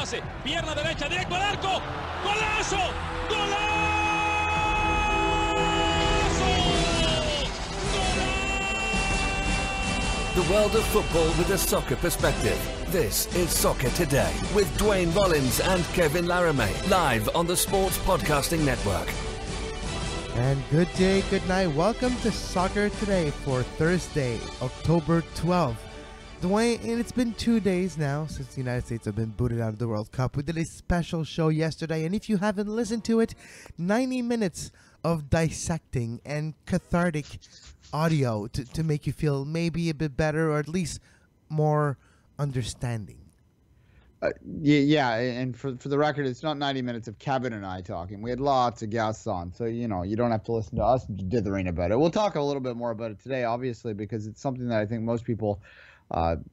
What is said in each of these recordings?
pase, pierna derecha, directo al arco, ¡golazo! ¡Golazo! The world of football with a soccer perspective. This is Soccer Today with Duane, Rollins and Kevin Laramee, live on the Sports Podcasting Network. And good day, good night. Welcome to Soccer Today for Thursday, October 12th. Duane, and it's been 2 days now since the United States have been booted out of the World Cup. We did a special show yesterday, and if you haven't listened to it, 90 minutes of dissecting and cathartic audio to make you feel maybe a bit better or at least more understanding. Yeah, and for the record, it's not 90 minutes of Kevin and I talking. We had lots of guests on, so you don't have to listen to us dithering about it. We'll talk a little bit more about it today, obviously, because it's something that I think most people on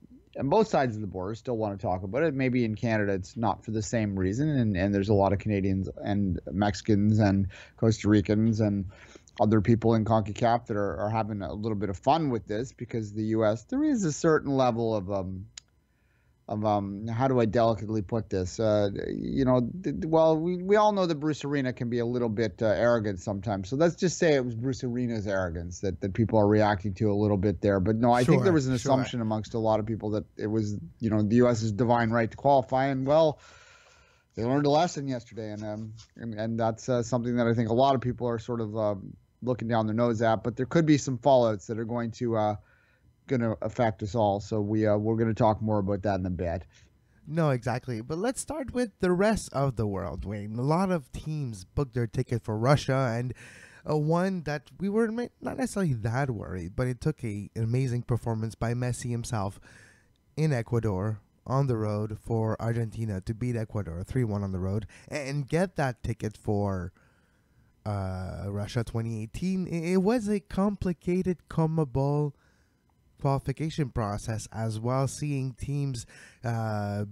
both sides of the border still want to talk about it. Maybe in Canada it's not for the same reason, and there's a lot of Canadians and Mexicans and Costa Ricans and other people in CONCACAF that are having a little bit of fun with this, because the U.S., there is a certain level of how do I delicately put this? We all know that Bruce Arena can be a little bit arrogant sometimes. So let's just say it was Bruce Arena's arrogance that people are reacting to a little bit there. But no, I think there was an assumption amongst a lot of people that it was, the U.S.'s divine right to qualify. And well, they learned a lesson yesterday, and that's something that I think a lot of people are sort of looking down their nose at. But there could be some fallouts that are going to affect us all. So we're going to talk more about that in a bit. No, exactly. But let's start with the rest of the world, Wayne. A lot of teams booked their ticket for Russia, and one that we were not necessarily that worried, but it took an amazing performance by Messi himself in Ecuador on the road for Argentina to beat Ecuador 3-1 on the road and get that ticket for Russia 2018. It was a complicated CONMEBOL qualification process as well, seeing teams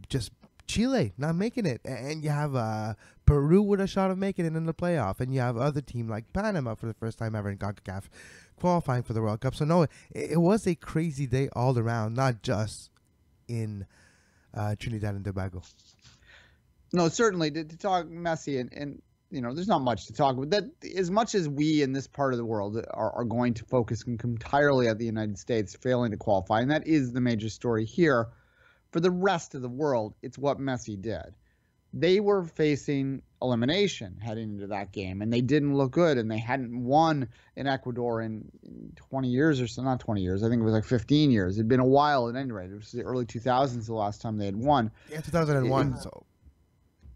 just Chile not making it, and you have Peru with a shot of making it in the playoff, and you have other team like Panama for the first time ever in CONCACAF qualifying for the World Cup. So no, it was a crazy day all around, not just in Trinidad and Tobago. No, certainly to talk Messi and there's not much to talk about. That as much as we in this part of the world are going to focus entirely at the United States failing to qualify, and that is the major story here, for the rest of the world, it's what Messi did. They were facing elimination heading into that game, and they didn't look good, and they hadn't won in Ecuador in 20 years or so. Not 20 years. I think it was like 15 years. It'd been a while at any rate. It was the early 2000s the last time they had won. Yeah, 2001.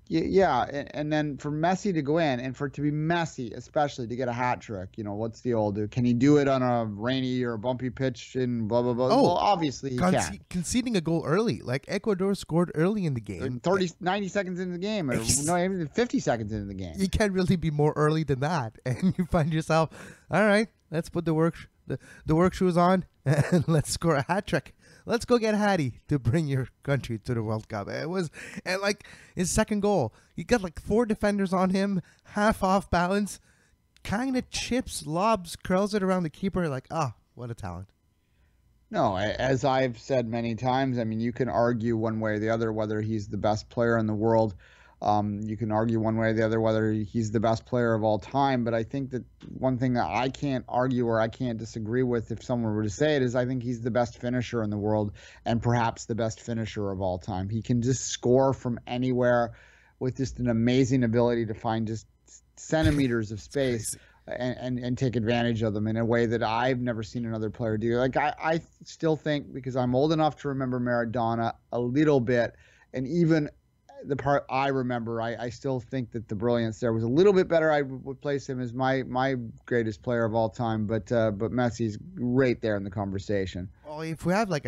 Yeah, and then for Messi to go in, and for it to be Messi, especially to get a hat trick, what's the old, can he do it on a rainy or a bumpy pitch and blah, blah, blah? Oh, well, obviously he can. Conceding a goal early, like Ecuador scored early in the game. 90 seconds into the game, or no, even 50 seconds into the game. You can't really be more early than that, and you find yourself, all right, let's put the work shoes on, and let's score a hat trick. Let's go get Hattie to bring your country to the World Cup. It was, and like his second goal, he got like 4 defenders on him, half off balance, kind of chips, lobs, curls it around the keeper. Like, what a talent. No, as I've said many times, I mean, you can argue one way or the other whether he's the best player in the world. You can argue one way or the other whether he's the best player of all time, but I think that one thing that I can't argue or I can't disagree with if someone were to say it is I think he's the best finisher in the world, and perhaps the best finisher of all time. He can just score from anywhere with just an amazing ability to find just centimeters of space and take advantage of them in a way that I've never seen another player do. Like I still think, because I'm old enough to remember Maradona a little bit, and even the part I remember, I still think that the brilliance there was a little bit better. I would place him as my greatest player of all time, but Messi's right there in the conversation. Well, if we have like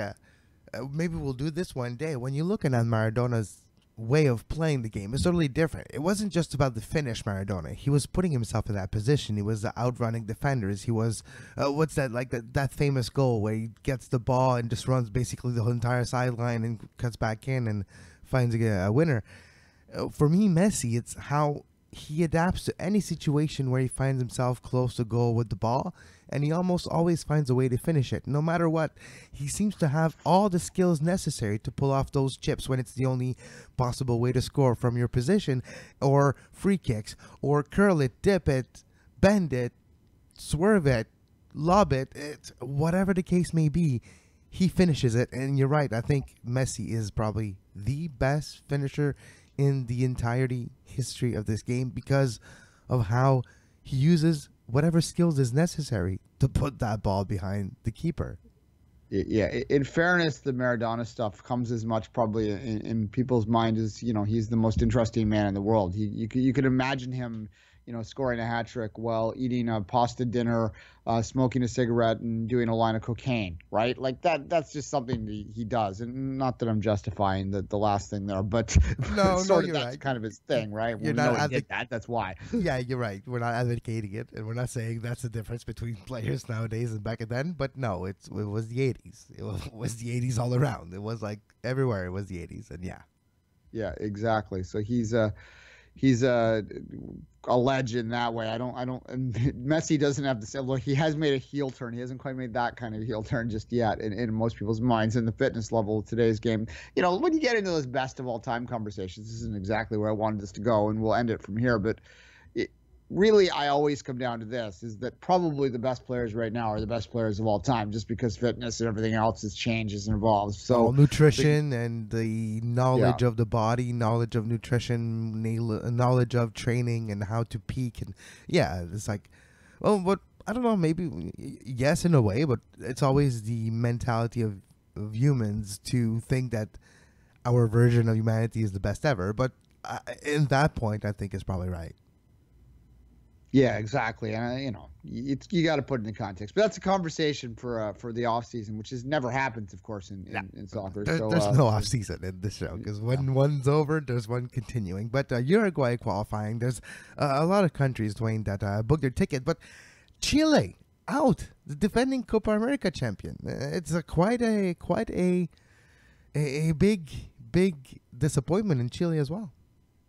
maybe we'll do this one day. When you're looking at Maradona's way of playing the game, it's totally different. It wasn't just about the finish, Maradona. He was putting himself in that position. He was outrunning defenders. He was, what's that, like that famous goal where he gets the ball and just runs basically the whole entire sideline and cuts back in and finds a winner. For me, Messi, it's how he adapts to any situation where he finds himself close to goal with the ball, and he almost always finds a way to finish it. No matter what, he seems to have all the skills necessary to pull off those chips when it's the only possible way to score from your position, or free kicks, or curl it, dip it, bend it, swerve it, lob it, whatever the case may be, he finishes it. And you're right, I think Messi is probably the best finisher in the entirety history of this game because of how he uses whatever skills is necessary to put that ball behind the keeper. Yeah, in fairness, the Maradona stuff comes as much probably in people's mind as, he's the most interesting man in the world. You could imagine him, scoring a hat trick while eating a pasta dinner, smoking a cigarette, and doing a line of cocaine, right? Like that's just something he does. And not that I'm justifying the last thing there, but no, that's right. kind of his thing, right? You're not he did that. That's why. Yeah, you're right. We're not advocating it, and we're not saying that's the difference between players nowadays and back then. But no, it was the 80s. It was the 80s all around. It was like everywhere. It was the 80s, and yeah. Yeah, exactly. So he's a legend that way. And Messi doesn't have the same look. He has made a heel turn. He hasn't quite made that kind of heel turn just yet in most people's minds. In the fitness level of today's game, when you get into those best of all time conversations, this isn't exactly where I wanted this to go, and we'll end it from here. But really, I always come down to this, is that probably the best players right now are the best players of all time, just because fitness and everything else has changed and evolved. So nutrition and the knowledge of the body, knowledge of nutrition, knowledge of training and how to peak. And yeah, it's like, well, what, I don't know, maybe yes, in a way, but it's always the mentality of humans to think that our version of humanity is the best ever. But in that point, I think is probably right. Yeah, exactly. And you got to put it in context. But that's a conversation for the off season, which never happens, of course, in soccer. There's no off season in this show because when one's over, there's one continuing. But Uruguay qualifying, there's a lot of countries, Duane, that booked their ticket. But Chile out, the defending Copa America champion. It's quite a big disappointment in Chile as well.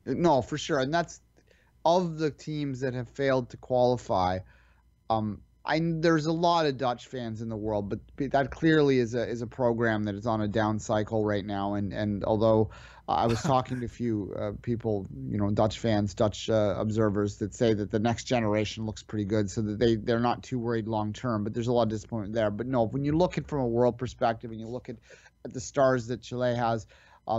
No, for sure, and that's. Of the teams that have failed to qualify, there's a lot of Dutch fans in the world, but that clearly is a program that is on a down cycle right now. And although I was talking to a few people, Dutch fans, Dutch observers that say that the next generation looks pretty good, so that they're not too worried long term. But there's a lot of disappointment there. But no, when you look at from a world perspective and you look at the stars that Chile has.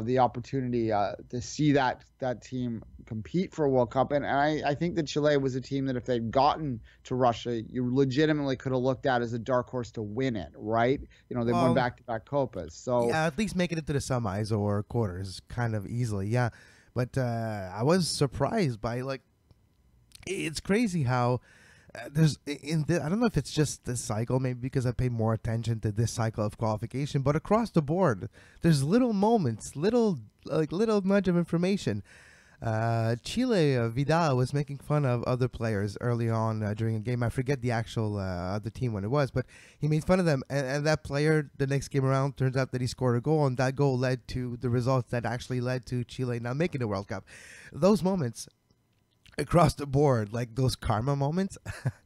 The opportunity to see that team compete for a World Cup. And I think that Chile was a team that if they'd gotten to Russia, you legitimately could have looked at as a dark horse to win it, right? They won back-to-back Copas. So yeah, at least make it into the semis or quarters kind of easily, yeah. But I was surprised by, it's crazy how I don't know if it's just this cycle, maybe because I pay more attention to this cycle of qualification, but across the board, there's little moments, little nudge of information. Chile, Vidal was making fun of other players early on during a game. I forget the actual other team when it was, but he made fun of them. And that player, the next game around, turns out that he scored a goal, and that goal led to the results that actually led to Chile now making the World Cup. Those moments across the board, like those karma moments,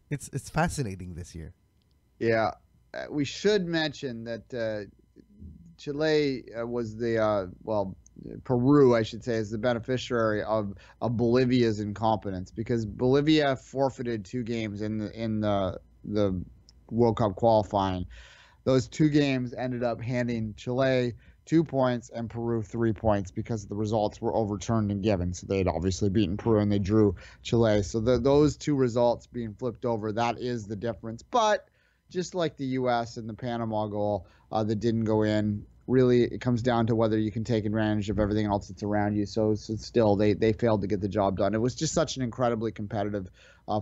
it's fascinating this year. Yeah, we should mention that Chile was Peru, I should say, is the beneficiary of Bolivia's incompetence, because Bolivia forfeited 2 games in the World Cup qualifying. Those 2 games ended up handing Chile 2 points and Peru 3 points because the results were overturned and given. So they had obviously beaten Peru and they drew Chile. So those 2 results being flipped over, that is the difference. But just like the U.S. and the Panama goal that didn't go in, really it comes down to whether you can take advantage of everything else that's around you. So still, they failed to get the job done. It was just such an incredibly competitive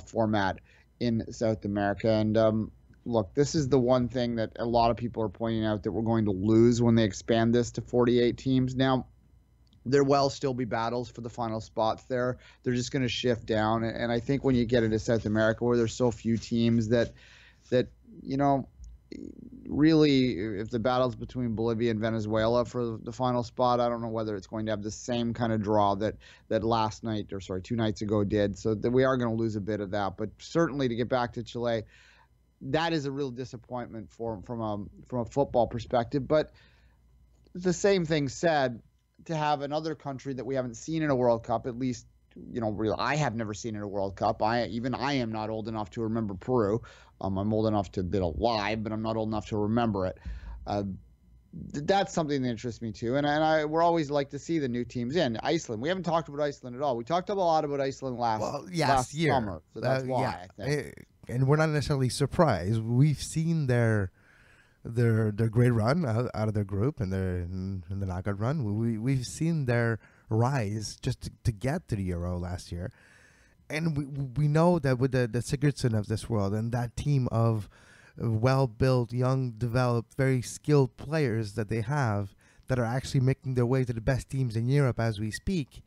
format in South America. And look, this is the one thing that a lot of people are pointing out that we're going to lose when they expand this to 48 teams. Now, there will still be battles for the final spots there. They're just going to shift down. And I think when you get into South America where there's so few teams that really, if the battle's between Bolivia and Venezuela for the final spot, I don't know whether it's going to have the same kind of draw that last night, or sorry, 2 nights ago did. So that we are going to lose a bit of that. But certainly to get back to Chile, that is a real disappointment from a football perspective. But the same thing said, to have another country that we haven't seen in a World Cup, at least, I have never seen in a World Cup. I am not old enough to remember Peru. I'm old enough to have been alive, but I'm not old enough to remember it. That's something that interests me too. And we're always like to see the new teams in. Iceland, we haven't talked about Iceland at all. We talked a lot about Iceland last year. Summer, so that's why I think. And we're not necessarily surprised. We've seen their great run out of their group and in the knockout run. We've seen their rise just to get to the Euro last year. And we know that with the Sigurdsson of this world and that team of well-built, young, developed, very skilled players that they have that are actually making their way to the best teams in Europe as we speak,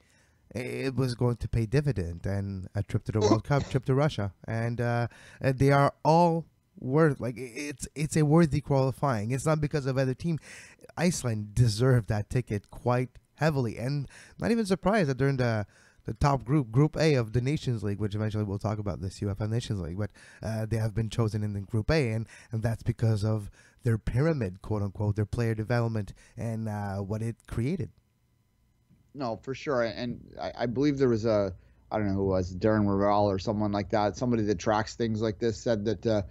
it was going to pay dividend. And a trip to the World Cup, trip to Russia. And they are all it's a worthy qualifying. It's not because of other team. Iceland deserved that ticket quite heavily. And not even surprised that they're in the top Group A of the Nations League, which eventually we'll talk about, this UEFA Nations League. But they have been chosen in the Group A, and that's because of their pyramid, quote unquote, their player development and what it created. No, for sure. And I believe there was I don't know who it was, Darren Ravel or someone like that, somebody that tracks things like this, said that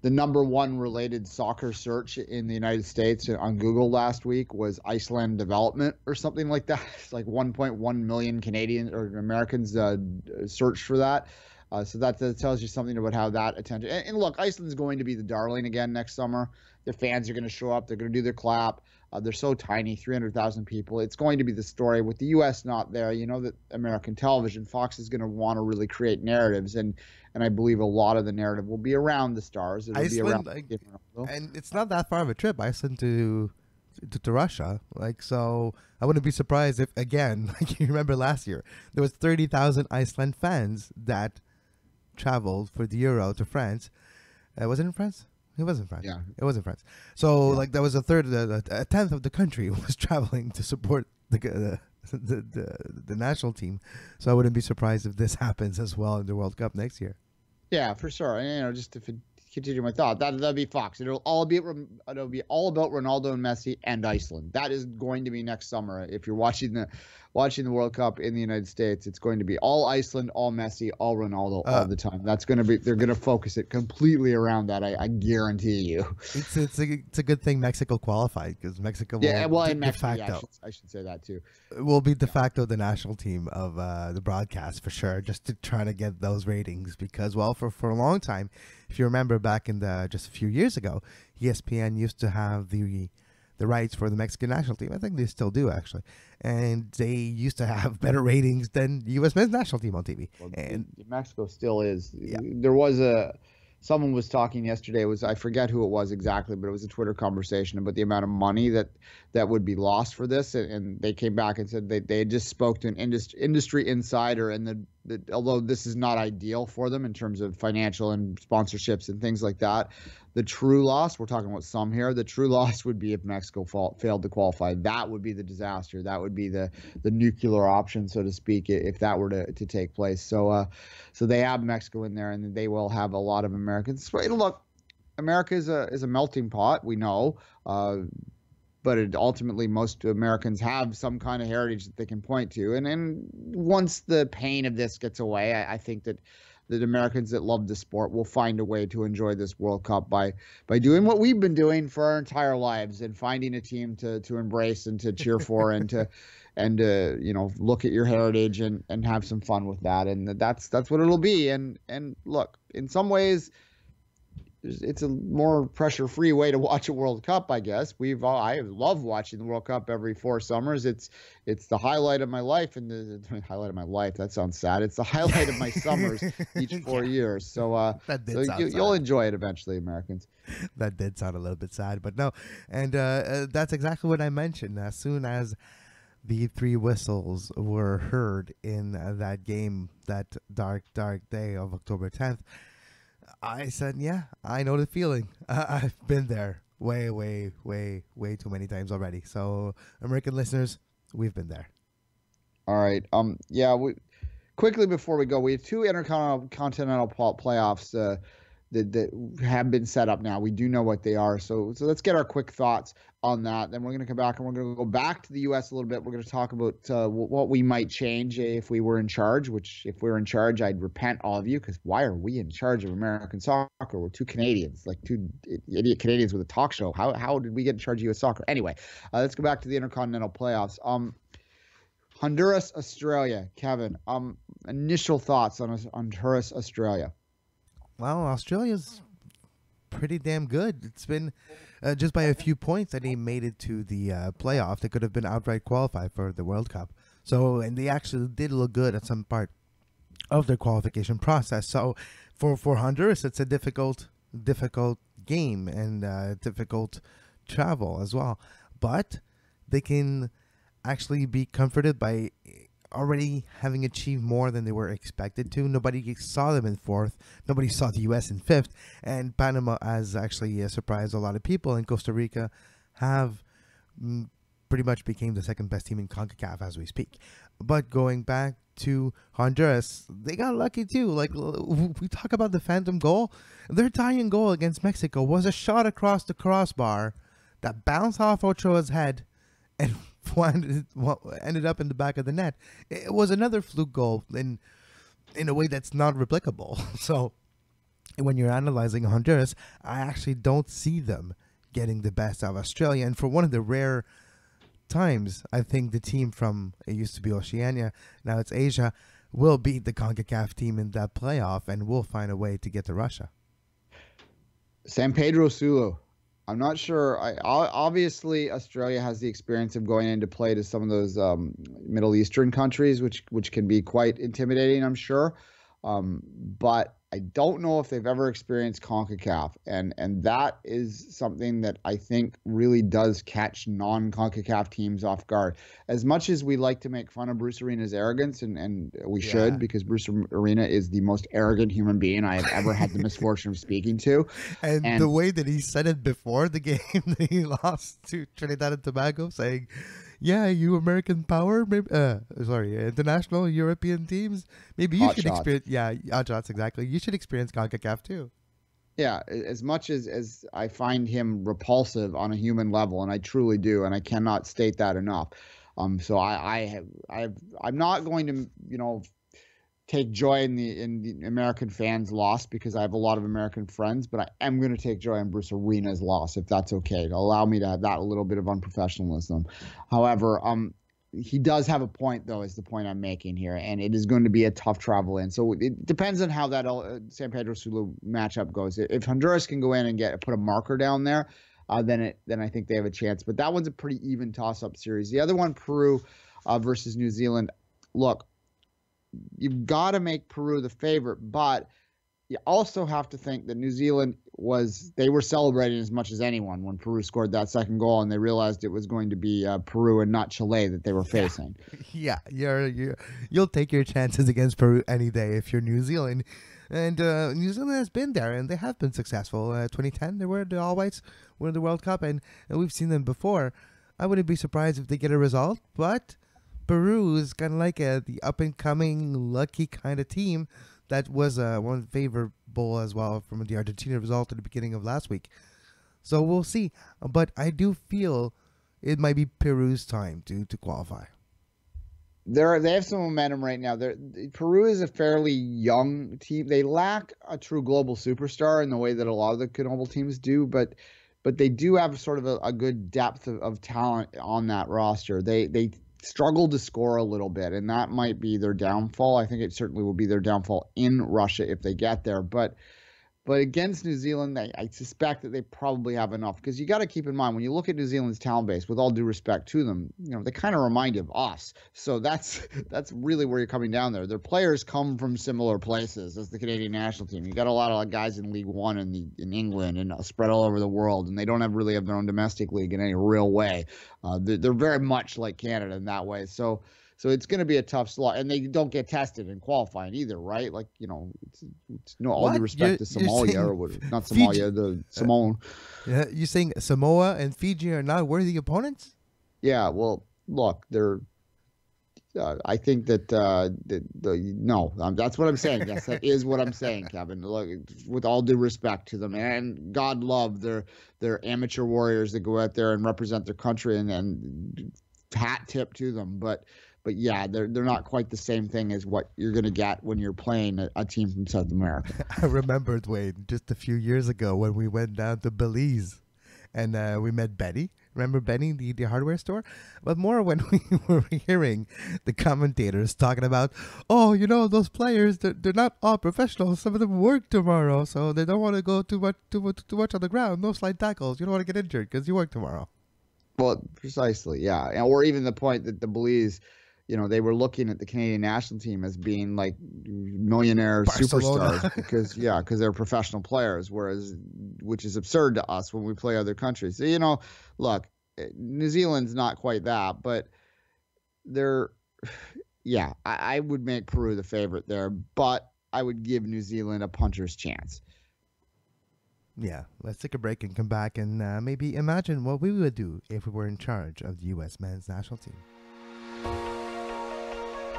the number one related soccer search in the United States on Google last week was Iceland development or something like that. It's like 1.1 million Canadians or Americans searched for that. So that tells you something about how that attention. And look, Iceland's going to be the darling again next summer. The fans are going to show up. They're going to do their clap. They're so tiny, 300,000 people. It's going to be the story. With the U.S. not there, that American television, Fox is going to want to really create narratives. And I believe a lot of the narrative will be around the stars. It'll Iceland, be around, and it's not that far of a trip, Iceland to Russia. So I wouldn't be surprised if, again, like you remember last year, there was 30,000 Iceland fans that traveled for the Euro to France. Was it in France? It was in France. Yeah, it was in France. So that was a tenth of the country was traveling to support the national team. So I wouldn't be surprised if this happens as well in the World Cup next year. Yeah, for sure. And just to continue my thought, that'll be Fox. It'll all be about Ronaldo and Messi and Iceland. That is going to be next summer. If you're watching the World Cup in the United States, it's going to be all Iceland, all Messi, all Ronaldo, all the time. That's going to be. They're going to focus it completely around that. I guarantee you. It's a good thing Mexico qualified, because Mexico de facto. I should say that too. Will be de facto the national team of the broadcast for sure, just to try to get those ratings. Because for a long time, if you remember back in just a few years ago, ESPN used to have the rights for the Mexican national team. I think they still do, actually. And they used to have better ratings than U.S. men's national team on TV. Well, and Mexico still is. Yeah. There was someone was talking yesterday. I forget who it was exactly, but it was a Twitter conversation about the amount of money that would be lost for this. And they came back and said they had just spoke to an industry insider, and although this is not ideal for them in terms of financial and sponsorships and things like that, the true loss, we're talking about some here, the true loss would be if Mexico failed to qualify. That would be the disaster. That would be the nuclear option, so to speak, if that were to take place. So they have Mexico in there, and they will have a lot of Americans. Look, America is a melting pot, we know, but ultimately most Americans have some kind of heritage that they can point to. And once the pain of this gets away, I think that Americans that love the sport will find a way to enjoy this World Cup by doing what we've been doing for our entire lives, and finding a team to embrace and to cheer for and to look at your heritage and have some fun with that. And that's what it'll be. And look, in some ways, it's a more pressure-free way to watch a World Cup, I guess. I love watching the World Cup every 4 summers. It's the highlight of my life, and the highlight of my life. That sounds sad. It's the highlight of my summers each 4 years. So you'll enjoy it eventually, Americans. That did sound a little bit sad, but no. And that's exactly what I mentioned. As soon as the 3 whistles were heard in that game, that dark day of October 10th, I said, yeah, I know the feeling. I've been there way, way, way, way too many times already. So, American listeners, we've been there. All right. Yeah. Quickly before we go, we have two intercontinental playoffs that have been set up now. We do know what they are. So let's get our quick thoughts on that. Then we're going to come back and we're going to go back to the U.S. a little bit. We're going to talk about what we might change if we were in charge, which if we were in charge, I'd repent all of you, because why are we in charge of American soccer? We're two Canadians, like two idiot Canadians with a talk show. How did we get in charge of U.S. soccer? Anyway, let's go back to the intercontinental playoffs. Honduras, Australia. Kevin, initial thoughts on Honduras, Australia. Well, Australia's pretty damn good. It's been just by a few points that they made it to the playoff. They could have been outright qualified for the World Cup. So, and they actually did look good at some part of their qualification process. So, for Honduras, it's a difficult game and difficult travel as well. But they can actually be comforted by already having achieved more than they were expected to. Nobody saw them in fourth. Nobody saw the U.S. in fifth. And Panama has actually surprised a lot of people. And Costa Rica have pretty much became the second best team in CONCACAF as we speak. But going back to Honduras, they got lucky too. Like, we talk about the phantom goal. Their tying goal against Mexico was a shot across the crossbar that bounced off Ochoa's head and ended up in the back of the net. It was another fluke goal in a way that's not replicable. So when you're analyzing Honduras, I actually don't see them getting the best out of Australia. And for one of the rare times, I think the team from, it used to be Oceania, now it's Asia, will beat the CONCACAF team in that playoff and will find a way to get to Russia. San Pedro Sula. I'm not sure. Obviously, Australia has the experience of going into play to some of those Middle Eastern countries, which can be quite intimidating, I'm sure. But I don't know if they've ever experienced CONCACAF, and that is something that I think really does catch non-CONCACAF teams off guard. As much as we like to make fun of Bruce Arena's arrogance, and we should, because Bruce Arena is the most arrogant human being I have ever had the misfortune of speaking to. And the way that he said it before the game that he lost to Trinidad and Tobago, saying, yeah, you American power, maybe, international European teams, maybe you should experience, hot shots, exactly. You should experience CONCACAF too. Yeah, as much as I find him repulsive on a human level, and I truly do, and I cannot state that enough. So I'm not going to, take joy in the American fans' loss, because I have a lot of American friends, but I am going to take joy in Bruce Arena's loss, if that's okay, to allow me to have that little bit of unprofessionalism. However, he does have a point, though, is the point I'm making here, and it is going to be a tough travel in. So it depends on how that San Pedro Sula matchup goes. If Honduras can go in and put a marker down there, then I think they have a chance. But that one's a pretty even toss-up series. The other one, Peru versus New Zealand. Look, you've got to make Peru the favorite, but you also have to think that New Zealand they were celebrating as much as anyone when Peru scored that second goal, and they realized it was going to be Peru and not Chile that they were facing. Yeah, you'll take your chances against Peru any day if you're New Zealand. And New Zealand has been there, and they have been successful. 2010, they were the All Whites, won the World Cup, and we've seen them before. I wouldn't be surprised if they get a result, but Peru is kind of like the up-and-coming, lucky kind of team that was one favorable as well from the Argentina result at the beginning of last week. So we'll see. But I do feel it might be Peru's time to qualify. They have some momentum right now. Peru is a fairly young team. They lack a true global superstar in the way that a lot of the global teams do, but they do have sort of a good depth of talent on that roster. They struggled to score a little bit, and that might be their downfall. I think it certainly will be their downfall in Russia if they get there. But against New Zealand, I suspect that they probably have enough, because you got to keep in mind, when you look at New Zealand's talent base, with all due respect to them, they kind of remind you of us. So that's really where you're coming down there. Their players come from similar places as the Canadian national team. You got a lot of guys in League One in England and spread all over the world, and they don't really have their own domestic league in any real way. They're very much like Canada in that way. So So it's going to be a tough slot, and they don't get tested in qualifying either, right? Like, it's no all due respect to Somalia, or what, not Somalia, the Samoan. Yeah, you saying Samoa and Fiji are not worthy opponents? Yeah, well, look, they're. I think that no, that's what I'm saying. Yes, that is what I'm saying, Kevin. Look, with all due respect to them, and God love their amateur warriors that go out there and represent their country, and hat tip to them. But yeah, they're not quite the same thing as what you're going to get when you're playing a team from South America. I remember, Duane, just a few years ago when we went down to Belize and we met Benny. Remember Benny, the hardware store? But more when we were hearing the commentators talking about, oh, those players, they're not all professionals. Some of them work tomorrow, so they don't want to go too much on the ground. No slide tackles. You don't want to get injured because you work tomorrow. Well, precisely, yeah. Or even the point that the Belize, they were looking at the Canadian national team as being like millionaire Barcelona. superstars because they're professional players, which is absurd to us when we play other countries. So, look, New Zealand's not quite that, but I would make Peru the favorite there, but I would give New Zealand a puncher's chance. Yeah, let's take a break and come back and maybe imagine what we would do if we were in charge of the U.S. men's national team.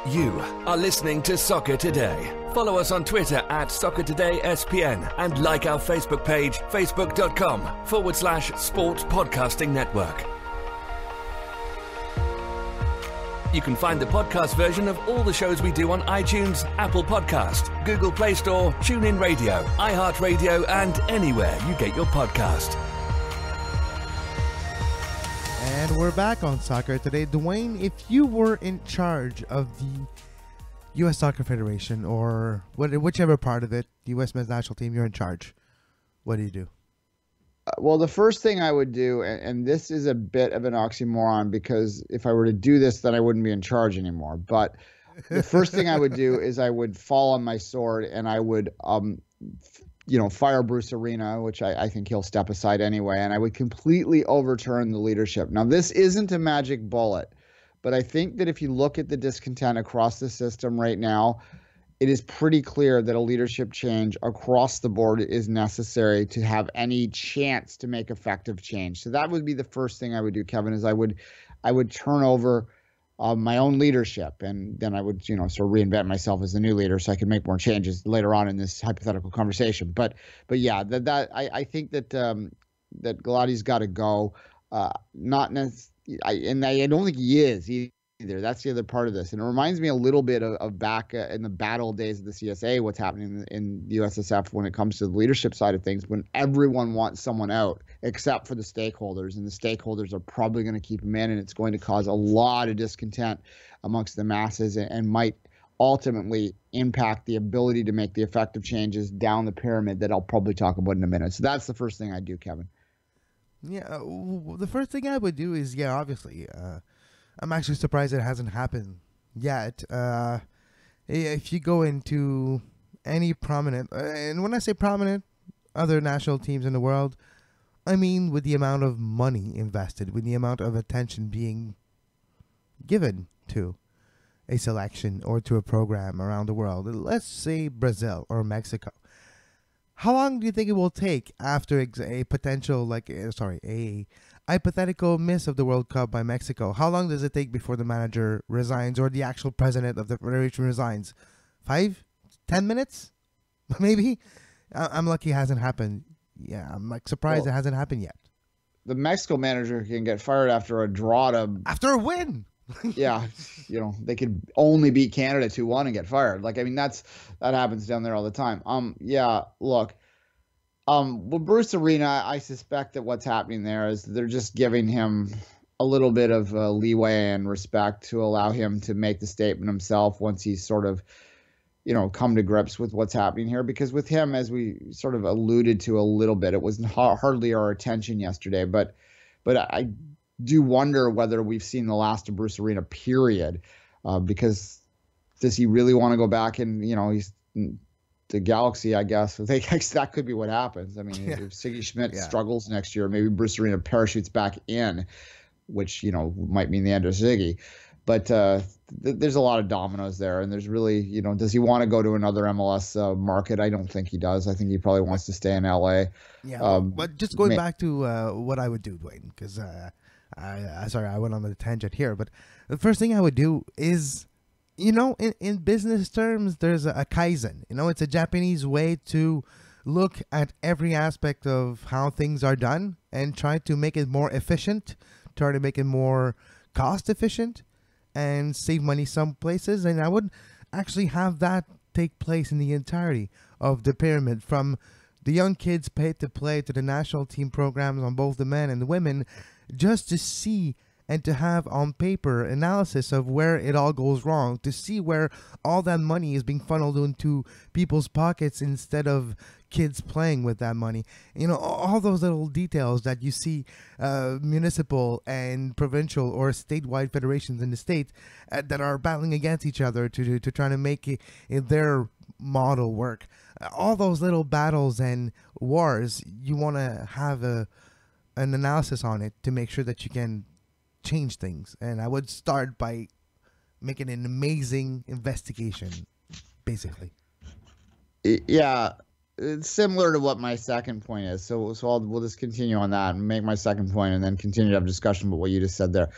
You are listening to Soccer Today. Follow us on Twitter at SoccerTodaySPN and like our Facebook page, facebook.com/Sports Podcasting Network. You can find the podcast version of all the shows we do on iTunes, Apple Podcast, Google Play Store, TuneIn Radio, iHeartRadio, and anywhere you get your podcast. And we're back on Soccer Today. Duane, if you were in charge of the U.S. Soccer Federation or whichever part of it, the U.S. men's national team, you're in charge, what do you do? Well, the first thing I would do, and this is a bit of an oxymoron because if I were to do this, then I wouldn't be in charge anymore. But the first thing I would do is I would fall on my sword and I would, fire Bruce Arena, which I think he'll step aside anyway, and I would completely overturn the leadership. Now, this isn't a magic bullet, but I think that if you look at the discontent across the system right now, it is pretty clear that a leadership change across the board is necessary to have any chance to make effective change. So that would be the first thing I would do, Kevin, is I would turn over my own leadership, and then I would, sort of reinvent myself as the new leader so I could make more changes later on in this hypothetical conversation. But yeah, I think that Galati's got to go. Not necessarily, and I don't think he is either. That's the other part of this, and it reminds me a little bit of back in the battle days of the CSA, what's happening in the USSF when it comes to the leadership side of things, when everyone wants someone out except for the stakeholders, and the stakeholders are probably going to keep them in, and it's going to cause a lot of discontent amongst the masses and might ultimately impact the ability to make the effective changes down the pyramid that I'll probably talk about in a minute. So that's the first thing I do, Kevin. Yeah, the first thing I would do is, obviously, I'm actually surprised it hasn't happened yet. If you go into any prominent, and when I say prominent, other national teams in the world, I mean with the amount of money invested, with the amount of attention being given to a selection or to a program around the world. Let's say Brazil or Mexico. How long do you think it will take after a potential, a hypothetical miss of the World Cup by Mexico? How long does it take before the manager resigns or the actual president of the federation resigns? 5, 10 minutes? Maybe? I'm lucky it hasn't happened. Yeah, I'm surprised it hasn't happened yet. The Mexico manager can get fired after a draw after a win. Yeah, they could only beat Canada 2-1 and get fired. That happens down there all the time. Yeah, look. With Bruce Arena, I suspect that what's happening there is they're just giving him a little bit of leeway and respect to allow him to make the statement himself once he's sort of, come to grips with what's happening here. Because with him, as we sort of alluded to a little bit, it was hardly our attention yesterday. But I do wonder whether we've seen the last of Bruce Arena, period, because does he really want to go back and, he's the Galaxy, I guess. That could be what happens. I mean, if Siggy Schmidt struggles next year, maybe Bruce Arena parachutes back in, which, might mean the end of Siggy. But there's a lot of dominoes there, and there's really, does he want to go to another MLS market? I don't think he does. I think he probably wants to stay in LA. Yeah, but just going back to what I would do, Duane, because sorry, I went on a tangent here, but the first thing I would do is, in business terms, there's a kaizen. It's a Japanese way to look at every aspect of how things are done and try to make it more efficient, try to make it more cost efficient, and save money some places. And I would actually have that take place in the entirety of the pyramid, from the young kids paid to play to the national team programs on both the men and the women, just to see and to have on paper analysis of where it all goes wrong, to see where all that money is being funneled into people's pockets instead of kids playing with that money. All those little details that you see municipal and provincial or statewide federations in the state that are battling against each other to try to make their model work. All those little battles and wars, you want to have an analysis on it to make sure that you can change things. And I would start by making an amazing investigation, basically. Yeah, it's similar to what my second point is. So we'll just continue on that and make my second point, and then continue to have discussion about what you just said there.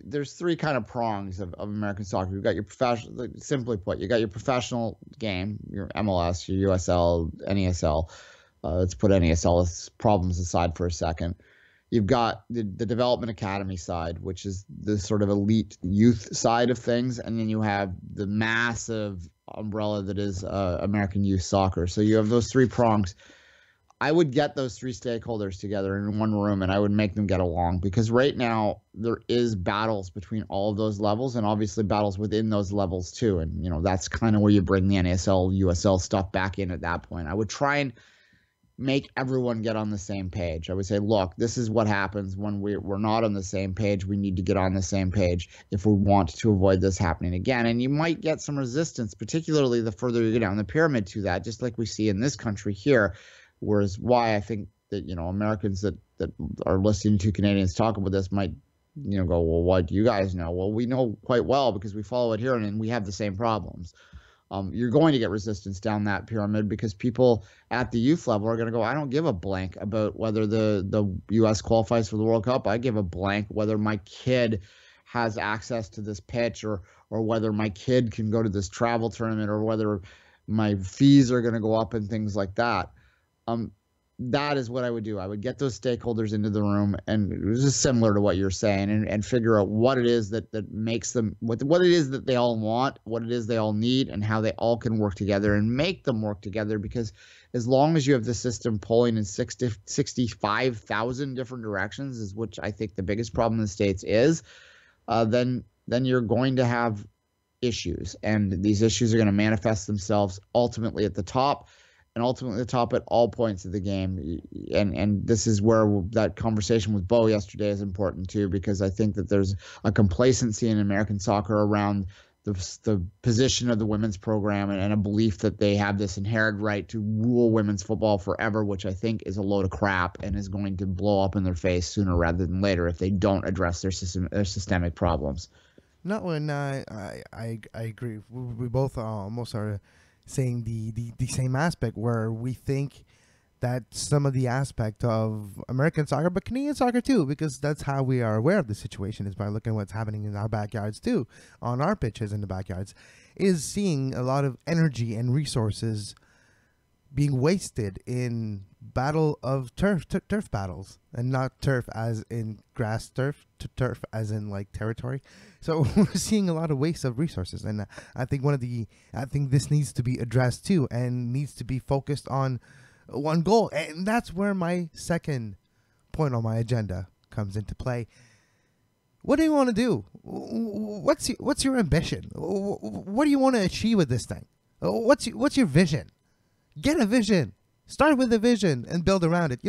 There's three kind of prongs of American soccer. You've got your professional, simply put, you got your professional game, your MLS, your USL, NESL. Let's put NESL problems aside for a second. You've got the development academy side, which is the sort of elite youth side of things. And then you have the massive umbrella that is American youth soccer. So you have those three prongs. I would get those three stakeholders together in one room, and I would make them get along, because right now there is battles between all of those levels, and obviously battles within those levels too. And, that's kind of where you bring the NASL, USL stuff back in at that point. I would try and make everyone get on the same page. I would say, look, this is what happens when we're not on the same page. We need to get on the same page if we want to avoid this happening again. And you might get some resistance, particularly the further you go down the pyramid to that, just like we see in this country here. Whereas why I think that, Americans that are listening to Canadians talk about this might, go, well, what do you guys know? Well, we know quite well because we follow it here, and we have the same problems. You're going to get resistance down that pyramid because people at the youth level are going to go, I don't give a blank about whether the U.S. qualifies for the World Cup. I give a blank whether my kid has access to this pitch, or whether my kid can go to this travel tournament, or whether my fees are going to go up and things like that. That is what I would do. I would get those stakeholders into the room, and it was just similar to what you're saying, and figure out what it is that makes them, what it is that they all want, what it is they all need, and how they all can work together and make them work together. Because as long as you have the system pulling in 65,000 different directions, is which I think the biggest problem in the States is, then you're going to have issues, and these issues are going to manifest themselves ultimately at the top. And ultimately the top at all points of the game. And this is where that conversation with Bo yesterday is important too, because I think that there's a complacency in American soccer around the position of the women's program, and a belief that they have this inherent right to rule women's football forever, which I think is a load of crap and is going to blow up in their face sooner rather than later if they don't address their systemic problems. No, and I agree. We both almost are saying the same aspect, where we think that some of the aspect of American soccer, but Canadian soccer too, because that's how we are aware of the situation, is by looking at what's happening in our backyards too, on our pitches in the backyards, is seeing a lot of energy and resources being wasted in battle of turf battles, and not turf as in grass turf, to turf as in like territory. So we're seeing a lot of waste of resources, and I think this needs to be addressed too, and needs to be focused on one goal. And that's where my second point on my agenda comes into play. What do you want to do? What's your ambition? What do you want to achieve with this thing? What's your vision? Get a vision. Start with a vision and build around it.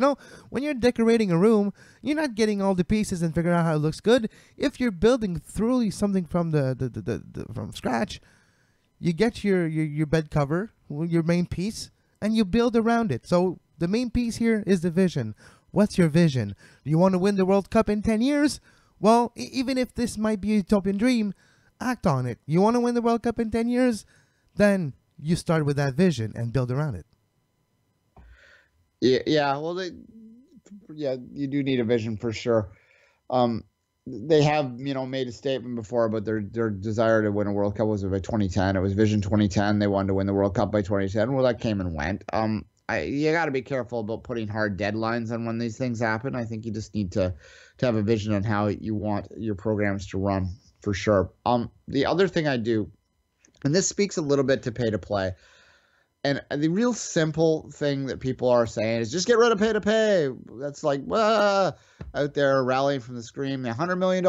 When you're decorating a room, you're not getting all the pieces and figuring out how it looks good. If you're building truly something from from scratch, you get your bed cover, your main piece, and you build around it. So the main piece here is the vision. What's your vision? Do you want to win the World Cup in 10 years? Well, even if this might be a utopian dream, act on it. You want to win the World Cup in 10 years? Then you start with that vision and build around it. Yeah. Well, you do need a vision for sure. They have, made a statement before about their desire to win a World Cup was by 2010. It was Vision 2010. They wanted to win the World Cup by 2010. Well, that came and went. You got to be careful about putting hard deadlines on when these things happen. I think you just need to have a vision on how you want your programs to run, for sure. The other thing I do, and this speaks a little bit to pay to play, and the real simple thing that people are saying is just get rid of pay to pay. That's like out there rallying from the scream, the $100 million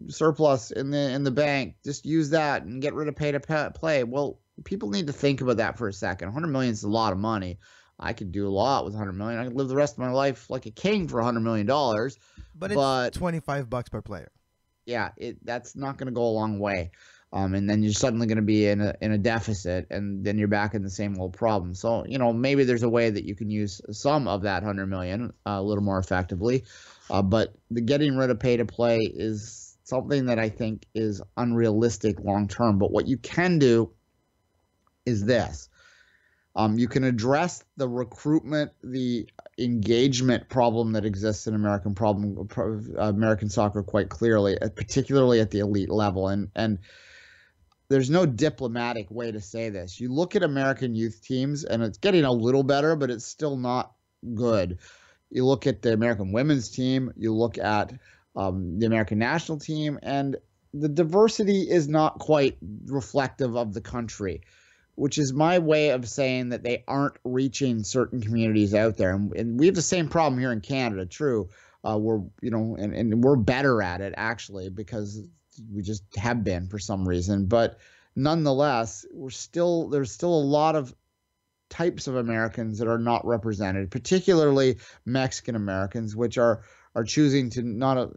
surplus in the bank. Just use that and get rid of pay to play. Well, people need to think about that for a second. $100 million is a lot of money. I could do a lot with $100 million. I could live the rest of my life like a king for $100 million. But it's $25 per player. Yeah, that's not going to go a long way. And then you're suddenly going to be in a deficit, and then you're back in the same old problem. So, maybe there's a way that you can use some of that $100 million a little more effectively. But the getting rid of pay to play is something that I think is unrealistic long term. But what you can do is this. You can address the recruitment, the engagement problem that exists in American soccer quite clearly, particularly at the elite level. And there's no diplomatic way to say this. You look at American youth teams, and it's getting a little better, but it's still not good. You look at the American women's team, you look at the American national team, and the diversity is not quite reflective of the country, which is my way of saying that they aren't reaching certain communities out there. And we have the same problem here in Canada, true. We're better at it, actually, because we just have been for some reason. But nonetheless, there's still a lot of types of Americans that are not represented, particularly Mexican Americans, which are choosing to not,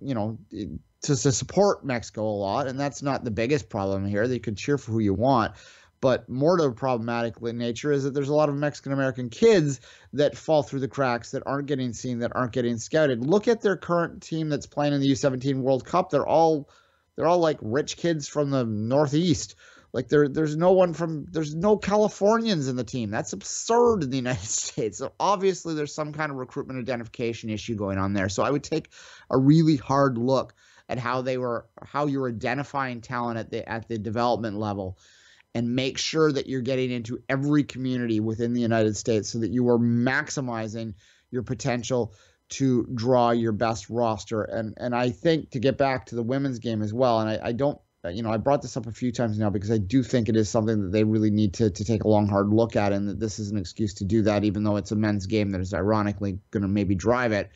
to support Mexico a lot. And that's not the biggest problem here. They could cheer for who you want. But more to the problematic nature is that there's a lot of Mexican-American kids that fall through the cracks, that aren't getting seen, that aren't getting scouted. Look at their current team that's playing in the U17 World Cup. They're all like rich kids from the Northeast. Like there's no Californians in the team. That's absurd in the United States. So obviously there's some kind of recruitment identification issue going on there. So I would take a really hard look at how you're identifying talent at the development level, and make sure that you're getting into every community within the United States so that you are maximizing your potential to draw your best roster. And I think, to get back to the women's game as well, and I brought this up a few times now because I do think it is something that they really need to take a long, hard look at, and that this is an excuse to do that, even though it's a men's game that is ironically going to maybe drive it.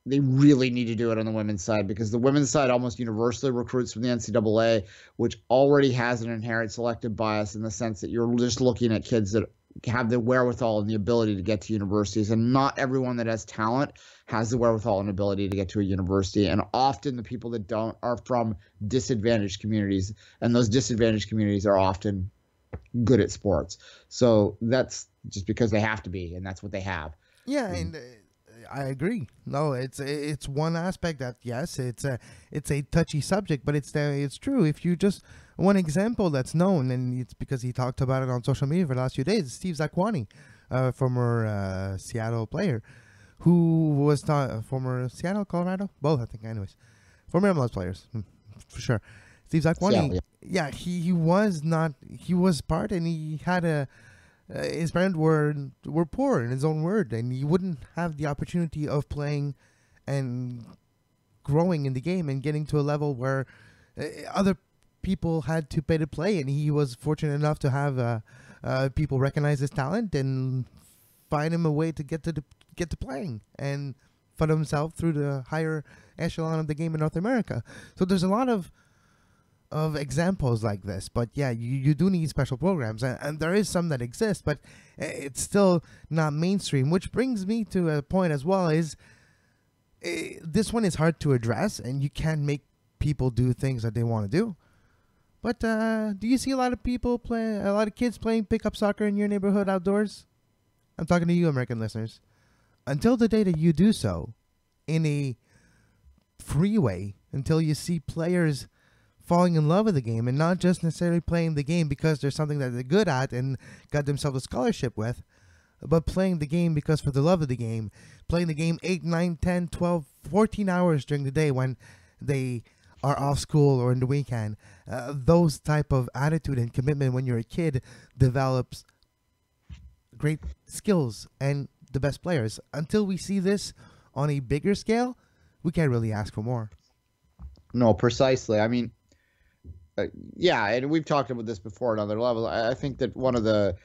They really need to do it on the women's side, because the women's side almost universally recruits from the NCAA, which already has an inherent selective bias in the sense that you're just looking at kids that have the wherewithal and the ability to get to universities, and not everyone that has talent has the wherewithal and ability to get to a university. And often the people that don't are from disadvantaged communities, and those disadvantaged communities are often good at sports. So that's just because they have to be, and that's what they have. Yeah, and I agree. No, it's one aspect that, yes, it's a touchy subject, but it's true. If you just, one example that's known, and it's because he talked about it on social media for the last few days, Steve Zakuani, former Seattle player, who was former Seattle, Colorado, both, I think. Anyways, former MLS players, for sure. Steve Zakuani, yeah, he was part, and he had his parents were poor, in his own word, and he wouldn't have the opportunity of playing and growing in the game and getting to a level where other people had to pay to play, and he was fortunate enough to have people recognize his talent and find him a way to get to playing and fund himself through the higher echelon of the game in North America. So there's a lot of examples like this, but yeah, you do need special programs, and there is some that exist, but it's still not mainstream, which brings me to a point as well, is this one is hard to address, and you can't make people do things that they want to do. But do you see a lot of kids playing pickup soccer in your neighborhood outdoors? I'm talking to you, American listeners. Until the day that you do so in a freeway until you see players falling in love with the game and not just necessarily playing the game because there's something that they're good at and got themselves a scholarship with, but playing the game because for the love of the game, playing the game 8, 9, 10, 12, 14 hours during the day when they are off school or in the weekend. Those type of attitude and commitment when you're a kid develops great skills and the best players. Until we see this on a bigger scale, we can't really ask for more. No, precisely. I mean, yeah, and we've talked about this before at other levels. I think that one of the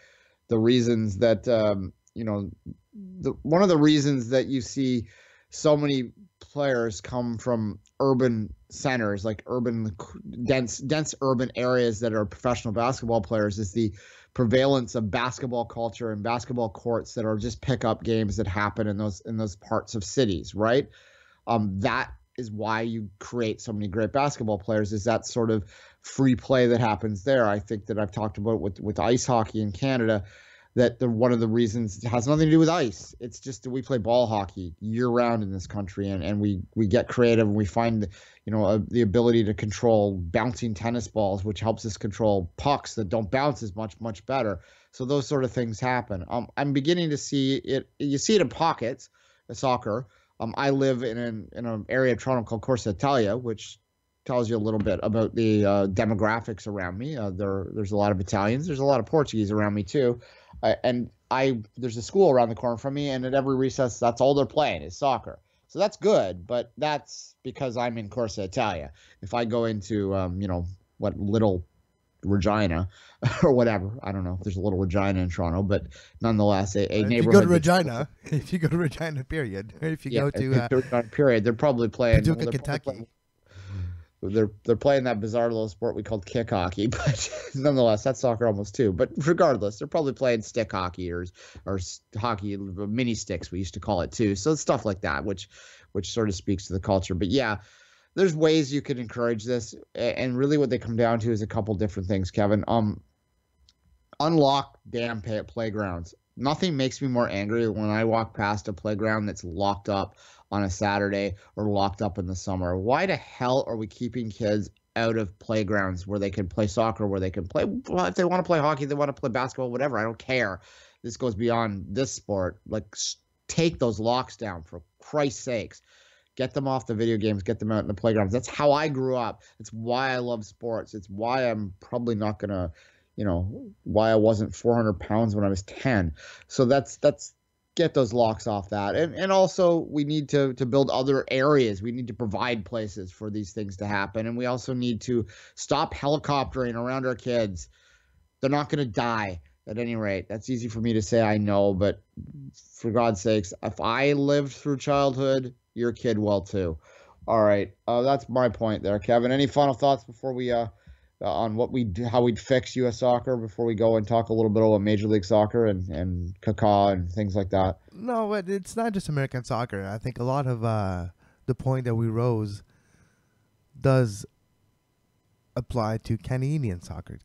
reasons that one of the reasons that you see so many players come from urban centers, like dense urban areas that are professional basketball players, is the prevalence of basketball culture and basketball courts that are just pickup games that happen in those parts of cities, right? That is why you create so many great basketball players, is that sort of free play that happens there. I think that I've talked about with ice hockey in Canada, that one of the reasons has nothing to do with ice. It's just that we play ball hockey year round in this country, and we get creative, and we find the ability to control bouncing tennis balls, which helps us control pucks that don't bounce as much better. So those sort of things happen. I'm beginning to see it. You see it in pockets, soccer. I live in an area of Toronto called Corsa Italia, which tells you a little bit about the demographics around me. There's a lot of Italians. There's a lot of Portuguese around me too. There's a school around the corner from me, and at every recess, that's all they're playing is soccer. So that's good, but that's because I'm in Corsa Italia. If I go into Little Regina or whatever, I don't know if there's a Little Regina in Toronto, but nonetheless, a neighborhood. If you go to Regina, period. If you go to Regina, period, they're probably playing Paducah, Kentucky. They're playing that bizarre little sport we called kick hockey, but nonetheless, that's soccer almost too. But regardless, they're probably playing stick hockey or hockey, mini sticks we used to call it too. So stuff like that, which sort of speaks to the culture. But yeah, there's ways you can encourage this, and really what they come down to is a couple different things, Kevin. Unlock damn playgrounds. Nothing makes me more angry when I walk past a playground that's locked up on a Saturday or locked up in the summer. Why the hell are we keeping kids out of playgrounds where they can play soccer, where they can play, well, if they want to play hockey, they want to play basketball, whatever, I don't care. This goes beyond this sport. Like, take those locks down, for Christ's sakes. Get them off the video games, get them out in the playgrounds. That's how I grew up. It's why I love sports. It's why I'm probably not going to, why I wasn't 400 pounds when I was 10. So that's get those locks off that. And also we need to build other areas. We need to provide places for these things to happen. And we also need to stop helicoptering around our kids. They're not going to die at any rate. That's easy for me to say, I know, but for God's sakes, if I lived through childhood, your kid will too. All right. That's my point there, Kevin. Any final thoughts before we on how we'd fix U.S. soccer before we go and talk a little bit about Major League Soccer and Kaká and things like that? No, but it's not just American soccer. I think a lot of the point that we rose does apply to Canadian soccer.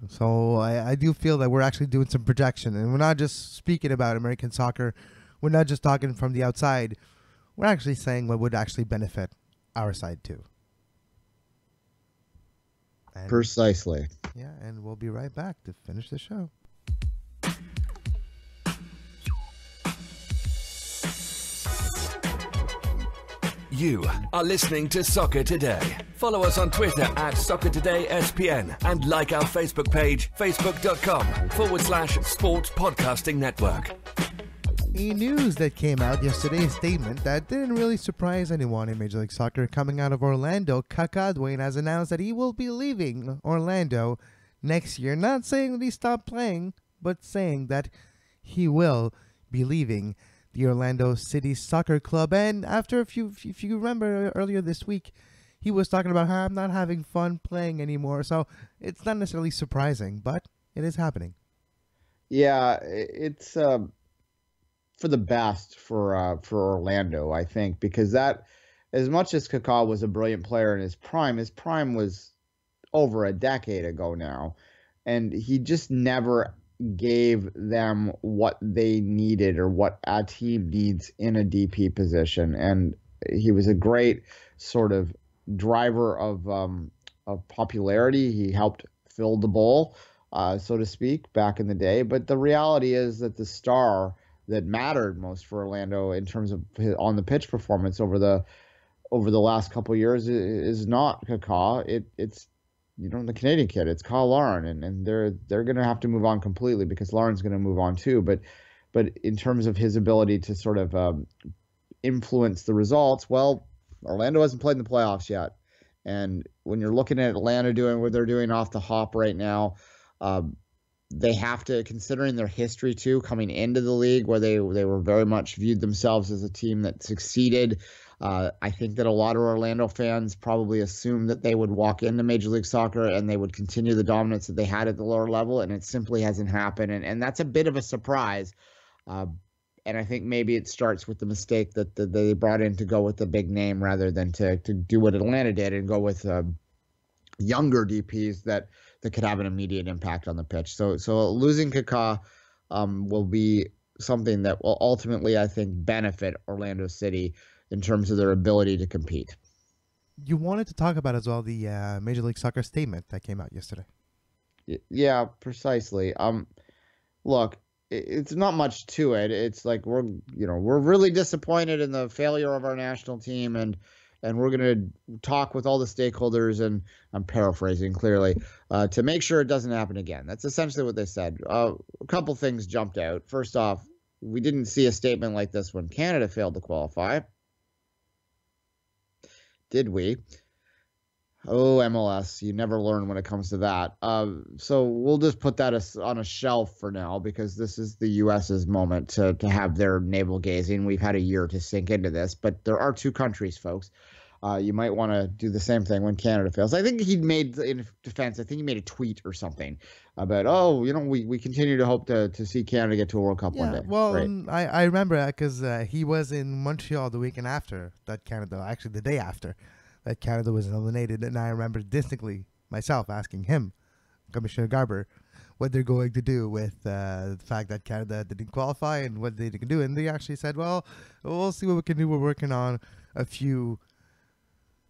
So I do feel that we're actually doing some projection, and we're not just speaking about American soccer. We're not just talking from the outside. We're actually saying what would actually benefit our side too. And, precisely. Yeah, and we'll be right back to finish the show. You are listening to Soccer Today. Follow us on Twitter at Soccer Today SPN and like our Facebook page, facebook.com/Sports Podcasting Network. A news that came out yesterday, a statement that didn't really surprise anyone in Major League Soccer coming out of Orlando. Duane has announced that he will be leaving Orlando next year. Not saying that he stopped playing, but saying that he will be leaving the Orlando City Soccer Club. And after if you remember earlier this week, he was talking about how I'm not having fun playing anymore. So it's not necessarily surprising, but it is happening. Yeah, it's for the best for Orlando, I think, because that, as much as Kaká was a brilliant player in his prime was over a decade ago now, and he just never gave them what they needed or what a team needs in a DP position. And he was a great sort of driver of popularity. He helped fill the bowl, so to speak, back in the day. But the reality is that the star that mattered most for Orlando in terms of his on the pitch performance over the last couple of years is not Kaká. It's the Canadian kid. It's Kyle Larin, and they're going to have to move on completely because Larin's going to move on too. But in terms of his ability to sort of influence the results, well, Orlando hasn't played in the playoffs yet. And when you're looking at Atlanta doing what they're doing off the hop right now, they have to, considering their history too, coming into the league where they were very much viewed themselves as a team that succeeded. I think that a lot of Orlando fans probably assumed that they would walk into Major League Soccer and they would continue the dominance that they had at the lower level, and it simply hasn't happened. And that's a bit of a surprise. And I think maybe it starts with the mistake that they brought in to go with the big name rather than to do what Atlanta did and go with younger DPs that could have an immediate impact on the pitch. So losing Kaká will be something that will ultimately, I think, benefit Orlando City in terms of their ability to compete. You wanted to talk about as well the Major League Soccer statement that came out yesterday. Yeah, precisely. Look, it's not much to it. It's like we're really disappointed in the failure of our national team, and we're going to talk with all the stakeholders, and I'm paraphrasing clearly, to make sure it doesn't happen again. That's essentially what they said. A couple things jumped out. First off, we didn't see a statement like this when Canada failed to qualify. Did we? Oh, MLS, you never learn when it comes to that. So we'll just put that on a shelf for now because this is the U.S.'s moment to have their navel gazing. We've had a year to sink into this, but there are two countries, folks. You might want to do the same thing when Canada fails. I think in defense, I think he made a tweet or something about, we continue to hope to see Canada get to a World Cup one day. Well, I remember that because he was in Montreal the weekend after that Canada, actually the day after that Canada was eliminated, and I remember distinctly myself asking him, Commissioner Garber, what they're going to do with the fact that Canada didn't qualify and what they can do. And they actually said, well, we'll see what we can do. We're working on a few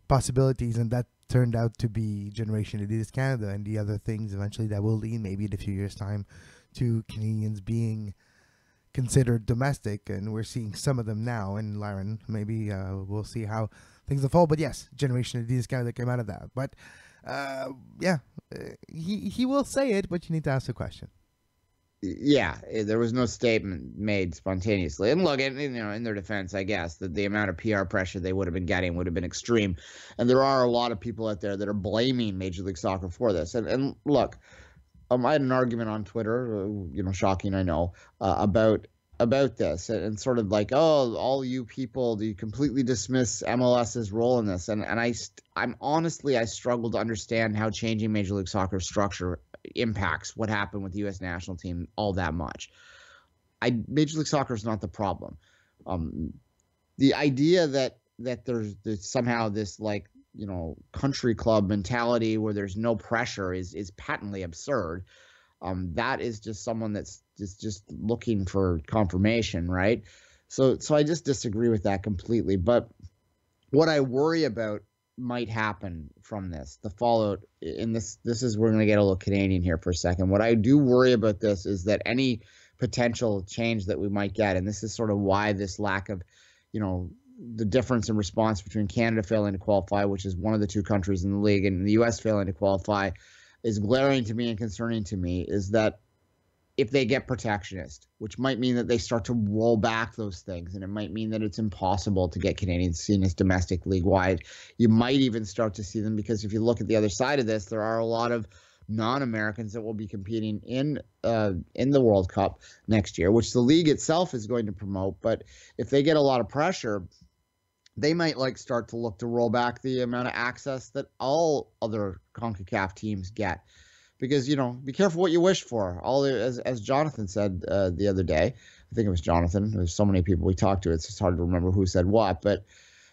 possibilities, and that turned out to be Generation Adidas Canada and the other things eventually that will lead maybe in a few years' time to Canadians being considered domestic, and we're seeing some of them now. And Larin, maybe we'll see how things unfold. But yes, Generation Adidas Canada came out of that. But he will say it, but you need to ask the question. Yeah, there was no statement made spontaneously. And look, in their defense, I guess that the amount of PR pressure they would have been getting would have been extreme. And there are a lot of people out there that are blaming Major League Soccer for this. And look, I had an argument on Twitter, shocking, I know, about this and sort of like, oh, all you people, do you completely dismiss MLS's role in this? And I'm honestly, I struggle to understand how changing Major League Soccer structure impacts what happened with the U.S. national team all that much. Major League Soccer is not the problem. The idea that there's somehow this country club mentality where there's no pressure is patently absurd. That is just someone that's just looking for confirmation, right? So I just disagree with that completely. But what I worry about might happen from this, the fallout in this is, we're going to get a little Canadian here for a second. What I do worry about this is that any potential change that we might get, and this is sort of why this lack of, the difference in response between Canada failing to qualify, which is one of the two countries in the league, and the U.S. failing to qualify, is glaring to me and concerning to me, is that if they get protectionist, which might mean that they start to roll back those things, and it might mean that it's impossible to get Canadians seen as domestic league-wide. You might even start to see them, because if you look at the other side of this, there are a lot of non-Americans that will be competing in the World Cup next year, which the league itself is going to promote. But if they get a lot of pressure, they might start to look to roll back the amount of access that all other CONCACAF teams get. Because, be careful what you wish for. As Jonathan said the other day, I think it was Jonathan. There's so many people we talked to, it's just hard to remember who said what. But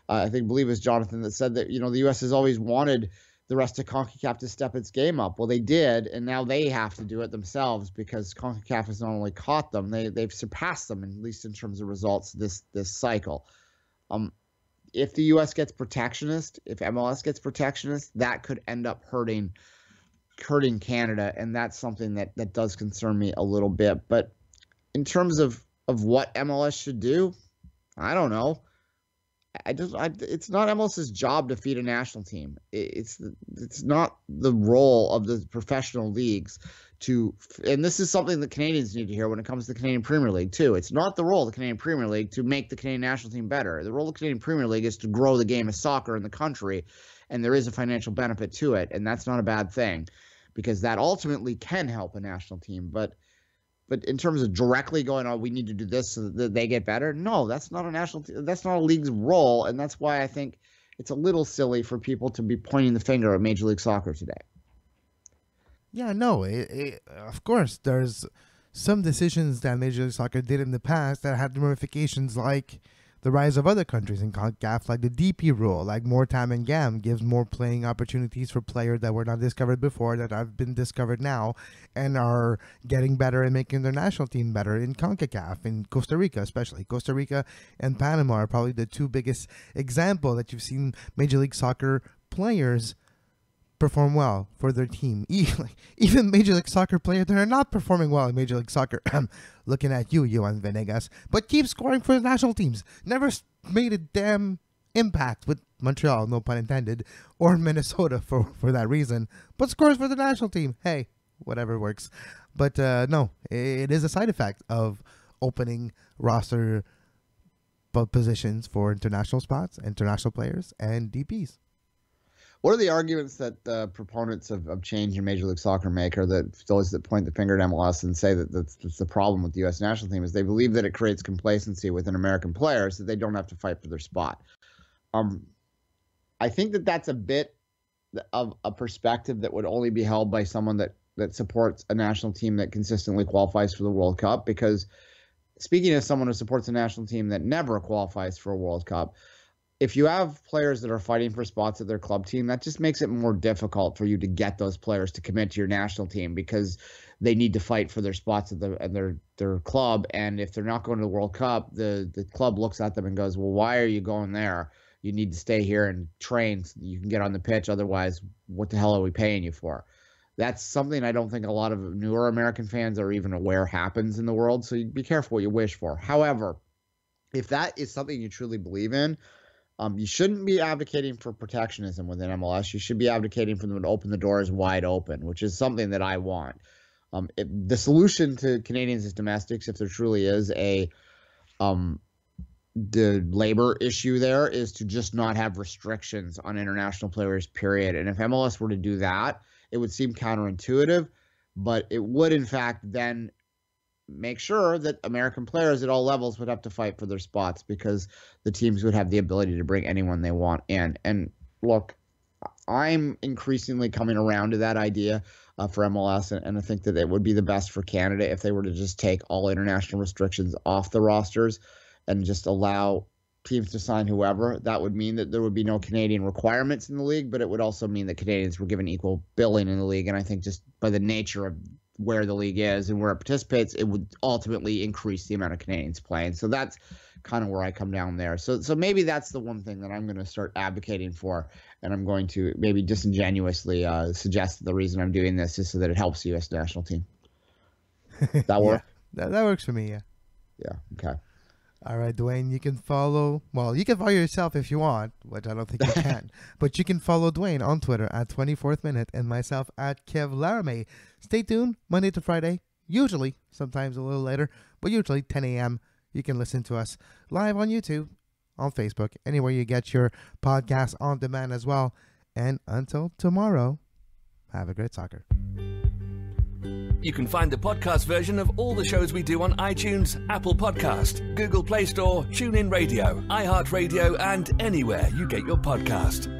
I believe it was Jonathan that said that, the U.S. has always wanted the rest of CONCACAF to step its game up. Well, they did, and now they have to do it themselves, because CONCACAF has not only caught them, they've surpassed them, at least in terms of results this cycle. if the U.S. gets protectionist, if MLS gets protectionist, that could end up hurting Canada, and that's something that does concern me a little bit. But in terms of what MLS should do, I don't know. It's not MLS's job to feed a national team. It's not the role of the professional leagues and this is something that Canadians need to hear when it comes to the Canadian Premier League too. It's not the role of the Canadian Premier League to make the Canadian national team better. The role of the Canadian Premier League is to grow the game of soccer in the country, and there is a financial benefit to it, and that's not a bad thing, because that ultimately can help a national team. But in terms of directly going, oh, we need to do this so that they get better, no, that's not that's not a league's role, and that's why I think it's a little silly for people to be pointing the finger at Major League Soccer today. Yeah, no, of course, there's some decisions that Major League Soccer did in the past that had ramifications, like the rise of other countries in CONCACAF, like the DP rule, like more time and GAM gives more playing opportunities for players that were not discovered before, that have been discovered now, and are getting better and making their national team better in CONCACAF, in Costa Rica especially. Costa Rica and Panama are probably the two biggest examples that you've seen Major League Soccer players perform well for their team. Even Major League Soccer players that are not performing well in Major League Soccer, looking at you, Duane Venegas, but keep scoring for the national teams. Never made a damn impact with Montreal, no pun intended, or Minnesota for that reason, but scores for the national team. Hey, whatever works. But no, it is a side effect of opening roster positions for international spots, international players, and DPs. What are the arguments that the proponents of change in Major League Soccer make, or that those that point the finger at MLS and say that that's the problem with the U.S. national team, is they believe that it creates complacency within American players, that they don't have to fight for their spot. I think that's a bit of a perspective that would only be held by someone that supports a national team that consistently qualifies for the World Cup, because speaking as someone who supports a national team that never qualifies for a World Cup, if you have players that are fighting for spots at their club team, that just makes it more difficult for you to get those players to commit to your national team, because they need to fight for their spots at their club. And if they're not going to the World Cup, the club looks at them and goes, well, why are you going there? You need to stay here and train so that you can get on the pitch. Otherwise, what the hell are we paying you for? That's something I don't think a lot of newer American fans are even aware happens in the world. So be careful what you wish for. However, if that is something you truly believe in, you shouldn't be advocating for protectionism within MLS. You should be advocating for them to open the doors wide open, which is something that I want. The solution to Canadians as domestics, if there truly is the labor issue there, is to just not have restrictions on international players, period. And if MLS were to do that, it would seem counterintuitive, but it would in fact then make sure that American players at all levels would have to fight for their spots, because the teams would have the ability to bring anyone they want in. And look, I'm increasingly coming around to that idea for MLS, and I think that it would be the best for Canada if they were to just take all international restrictions off the rosters and just allow teams to sign whoever. That would mean that there would be no Canadian requirements in the league, but it would also mean that Canadians were given equal billing in the league. And I think just by the nature of where the league is and where it participates, it would ultimately increase the amount of Canadians playing. So that's kind of where I come down there. So maybe that's the one thing that I'm going to start advocating for, and I'm going to maybe disingenuously suggest that the reason I'm doing this is so that it helps the U.S. national team. That work? Yeah, that works for me, yeah. Yeah, okay. All right, Duane, you can follow yourself if you want, which I don't think you can. But you can follow Duane on Twitter at 24th Minute and myself at Kev Laramee. Stay tuned Monday to Friday, usually, sometimes a little later, but usually 10 a.m. You can listen to us live on YouTube, on Facebook, anywhere you get your podcast on demand as well. And until tomorrow, have a great soccer. You can find the podcast version of all the shows we do on iTunes, Apple Podcast, Google Play Store, TuneIn Radio, iHeartRadio, and anywhere you get your podcast.